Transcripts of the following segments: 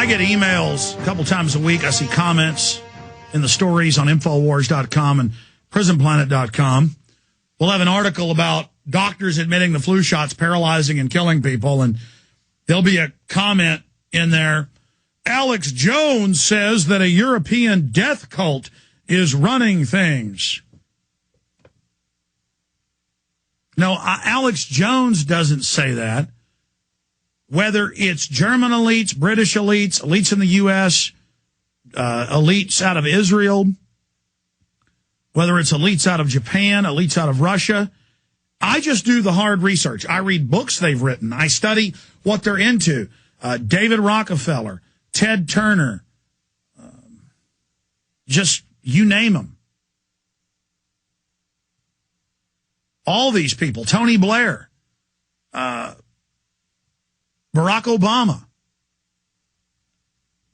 I get emails a couple times a week. I see comments in the stories on Infowars.com and PrisonPlanet.com. We'll have an article about doctors admitting the flu shot's paralyzing and killing people, and there'll be a comment in there. Alex Jones says that a European death cult is running things. No, Alex Jones doesn't say that. Whether it's German elites, British elites, elites in the U.S., elites out of Israel, whether it's elites out of Japan, elites out of Russia, I just do the hard research. I read books they've written. I study what they're into. David Rockefeller, Ted Turner, just you name them. All these people, Tony Blair, Barack Obama,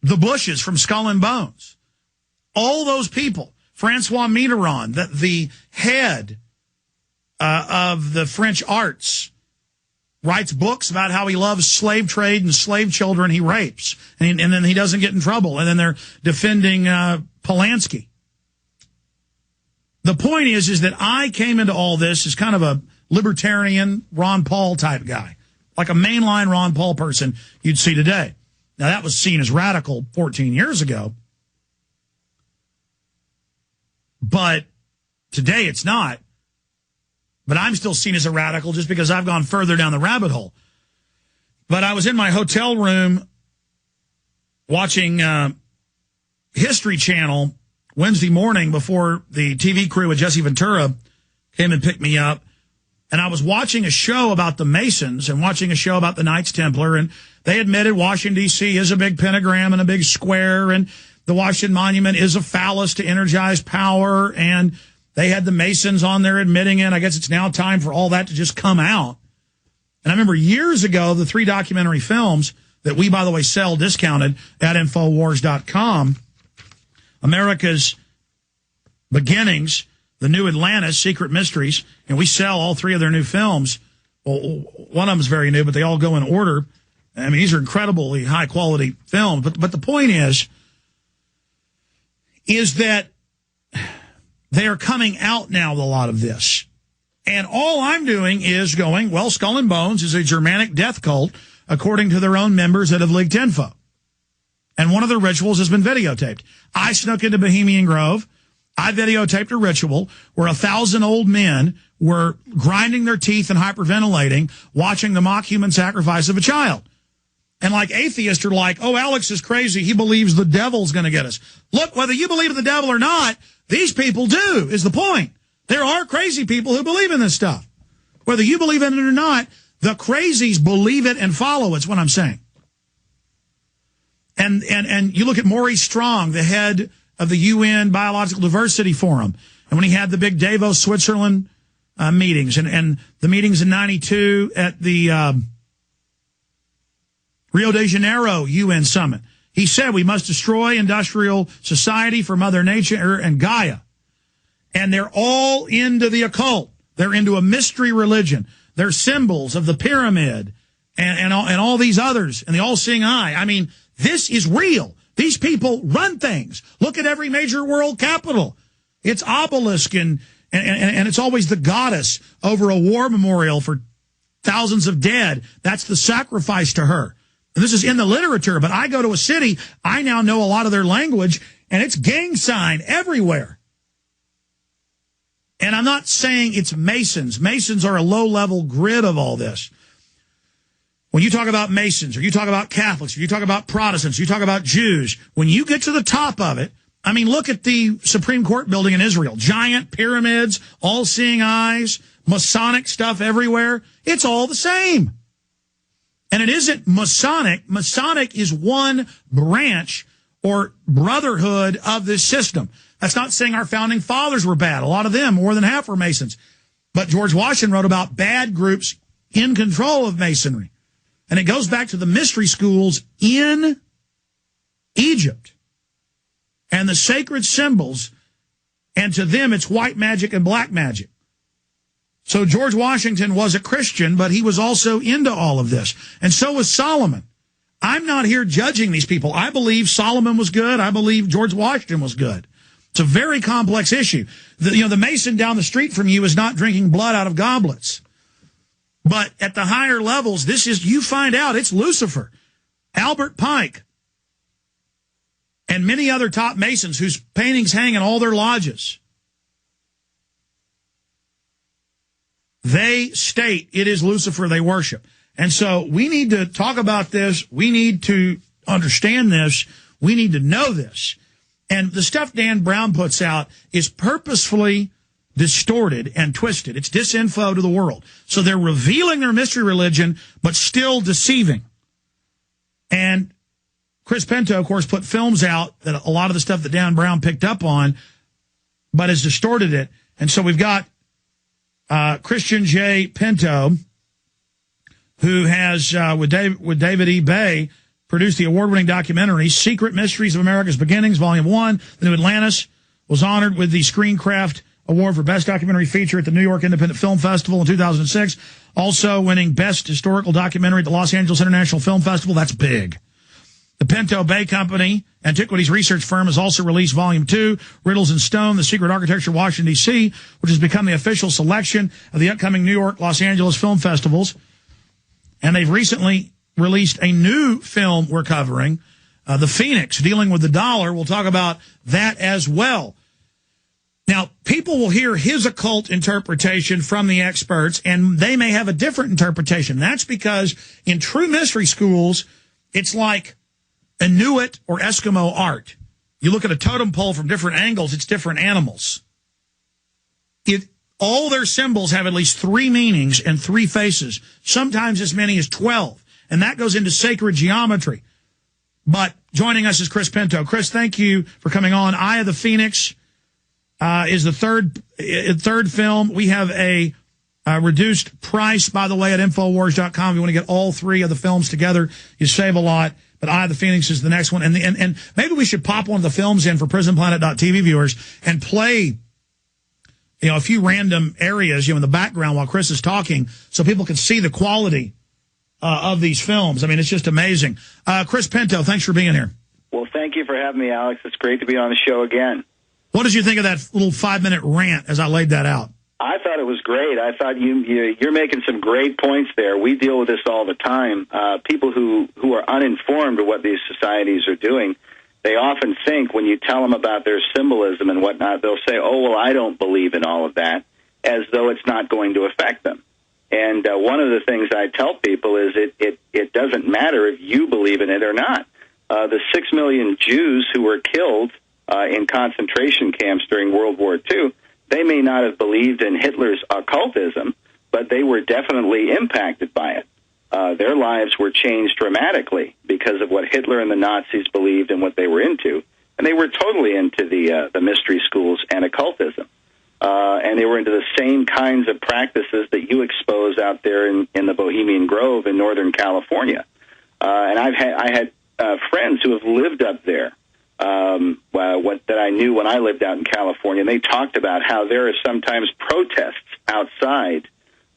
the Bushes from Skull and Bones, all those people, Francois Mitterrand, the head of the French arts, writes books about how he loves slave trade and slave children he rapes, and then he doesn't get in trouble, and then they're defending Polanski. The point is that I came into all this as kind of a libertarian Ron Paul type guy, like a mainline Ron Paul person you'd see today. Now, that was seen as radical 14 years ago, but today it's not. But I'm still seen as a radical just because I've gone further down the rabbit hole. But I was in my hotel room watching History Channel Wednesday morning before the TV crew with Jesse Ventura came and picked me up. And I was watching a show about the Masons and watching a show about the Knights Templar. And they admitted Washington, D.C. is a big pentagram and a big square. And the Washington Monument is a phallus to energize power. And they had the Masons on there admitting it. I guess it's now time for all that to just come out. And I remember years ago, the 3 documentary films that we, by the way, sell discounted at Infowars.com, America's Beginnings, The New Atlantis, Secret Mysteries, and we sell all 3 of their new films. Well, one of them is very new, but they all go in order. I mean, these are incredibly high-quality films. But the point is that they are coming out now with a lot of this. And all I'm doing is going, well, Skull and Bones is a Germanic death cult, according to their own members that have leaked info. And one of their rituals has been videotaped. I snuck into Bohemian Grove. I videotaped a ritual where 1,000 old men were grinding their teeth and hyperventilating, watching the mock human sacrifice of a child. And like atheists are like, oh, Alex is crazy. He believes the devil's going to get us. Look, whether you believe in the devil or not, these people do, is the point. There are crazy people who believe in this stuff. Whether you believe in it or not, the crazies believe it and follow it's what I'm saying. And you look at Maurice Strong, the head of the UN Biological Diversity Forum, and when he had the big Davos, Switzerland meetings, and the meetings in 92 at the Rio de Janeiro UN Summit, he said we must destroy industrial society for Mother Nature and Gaia. And they're all into the occult. They're into a mystery religion. They're symbols of the pyramid and all these others and the all-seeing eye. I mean, this is real. These people run things. Look at every major world capital. It's obelisk and it's always the goddess over a war memorial for thousands of dead. That's the sacrifice to her. And this is in the literature, but I go to a city, I now know a lot of their language, and it's gang sign everywhere. And I'm not saying it's Masons. Masons are a low-level grid of all this. When you talk about Masons, or you talk about Catholics, or you talk about Protestants, you talk about Jews, when you get to the top of it, I mean, look at the Supreme Court building in Israel. Giant pyramids, all-seeing eyes, Masonic stuff everywhere. It's all the same. And it isn't Masonic. Masonic is one branch or brotherhood of this system. That's not saying our founding fathers were bad. A lot of them, more than half, were Masons. But George Washington wrote about bad groups in control of Masonry. And it goes back to the mystery schools in Egypt and the sacred symbols. And to them, it's white magic and black magic. So George Washington was a Christian, but he was also into all of this. And so was Solomon. I'm not here judging these people. I believe Solomon was good. I believe George Washington was good. It's a very complex issue. The Mason down the street from you is not drinking blood out of goblets. But at the higher levels, you find out it's Lucifer, Albert Pike, and many other top Masons whose paintings hang in all their lodges. They state it is Lucifer they worship. And so we need to talk about this. We need to understand this. We need to know this. And the stuff Dan Brown puts out is purposefully distorted and twisted. It's disinfo to the world. So they're revealing their mystery religion, but still deceiving. And Chris Pinto, of course, put films out that a lot of the stuff that Dan Brown picked up on, but has distorted it. And so we've got Christian J. Pinto, who has, with David E. Bay, produced the award-winning documentary, Secret Mysteries of America's Beginnings, Volume 1. The New Atlantis was honored with the Screencraft Award for Best Documentary Feature at the New York Independent Film Festival in 2006. Also winning Best Historical Documentary at the Los Angeles International Film Festival. That's big. The Pinto Bay Company, antiquities research firm, has also released Volume 2, Riddles in Stone, The Secret Architecture of Washington, D.C., which has become the official selection of the upcoming New York, Los Angeles film festivals. And they've recently released a new film we're covering, The Phoenix, dealing with the dollar. We'll talk about that as well. Now, people will hear his occult interpretation from the experts, and they may have a different interpretation. That's because in true mystery schools, it's like Inuit or Eskimo art. You look at a totem pole from different angles, it's different animals. All their symbols have at least 3 meanings and 3 faces, sometimes as many as 12. And that goes into sacred geometry. But joining us is Chris Pinto. Chris, thank you for coming on. Eye of the Phoenix is the third film. We have a reduced price, by the way, at Infowars.com. If you want to get all 3 of the films together, you save a lot. But Eye of the Phoenix is the next one. And maybe we should pop one of the films in for PrisonPlanet.tv viewers and play a few random areas, in the background while Chris is talking so people can see the quality of these films. I mean, it's just amazing. Chris Pinto, thanks for being here. Well, thank you for having me, Alex. It's great to be on the show again. What did you think of that little 5-minute rant as I laid that out? I thought it was great. I thought you're making some great points there. We deal with this all the time. People who are uninformed of what these societies are doing, they often think when you tell them about their symbolism and whatnot, they'll say, oh, well, I don't believe in all of that, as though it's not going to affect them. And one of the things I tell people is it doesn't matter if you believe in it or not. The 6 million Jews who were killed in concentration camps during World War II, they may not have believed in Hitler's occultism, but they were definitely impacted by it. Their lives were changed dramatically because of what Hitler and the Nazis believed and what they were into. And they were totally into the mystery schools and occultism. And they were into the same kinds of practices that you expose out there in the Bohemian Grove in Northern California. And I had friends who have lived up there, that I knew when I lived out in California. And they talked about how there are sometimes protests outside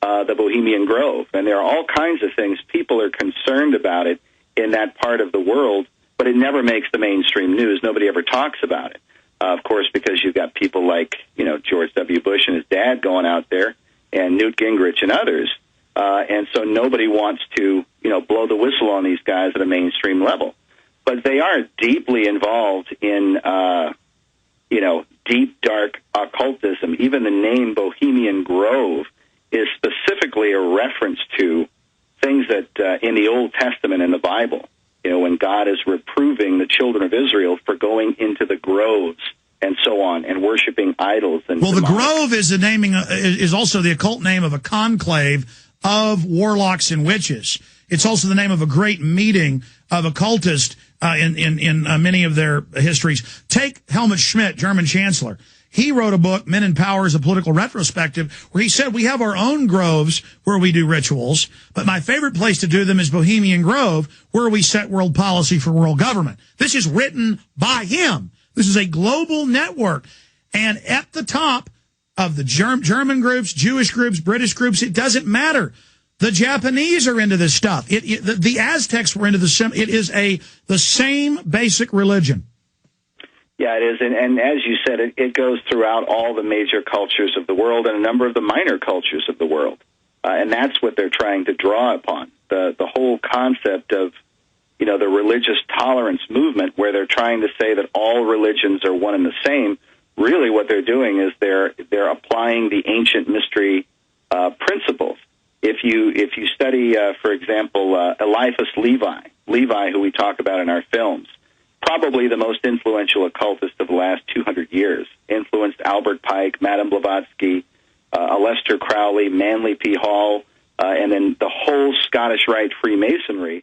the Bohemian Grove. And there are all kinds of things. People are concerned about it in that part of the world, but it never makes the mainstream news. Nobody ever talks about it. Of course, because you've got people like, George W. Bush and his dad going out there, and Newt Gingrich and others. And so nobody wants to, blow the whistle on these guys at a mainstream level. But they are deeply involved in, deep, dark occultism. Even the name Bohemian Grove is specifically a reference to things that in the Old Testament in the Bible, when God is reproving the children of Israel for going into the groves and so on and worshiping idols. And well, the Grove is is also the occult name of a conclave of warlocks and witches. It's also the name of a great meeting of occultists in many of their histories. Take Helmut Schmidt, German chancellor. He wrote a book, Men in Power, as a Political Retrospective, where he said we have our own groves where we do rituals, but my favorite place to do them is Bohemian Grove, where we set world policy for world government. This is written by him. This is a global network. And at the top of the German groups, Jewish groups, British groups, it doesn't matter. The Japanese are into this stuff. The Aztecs were into it is the same basic religion. Yeah, it is. And as you said, it goes throughout all the major cultures of the world and a number of the minor cultures of the world. And that's what they're trying to draw upon. The whole concept of, the religious tolerance movement, where they're trying to say that all religions are one and the same. Really what they're doing is they're applying the ancient mystery principles. If you study, for example, Eliphas Levi, who we talk about in our films, probably the most influential occultist of the last 200 years, influenced Albert Pike, Madame Blavatsky, Aleister Crowley, Manly P. Hall, and then the whole Scottish Rite Freemasonry.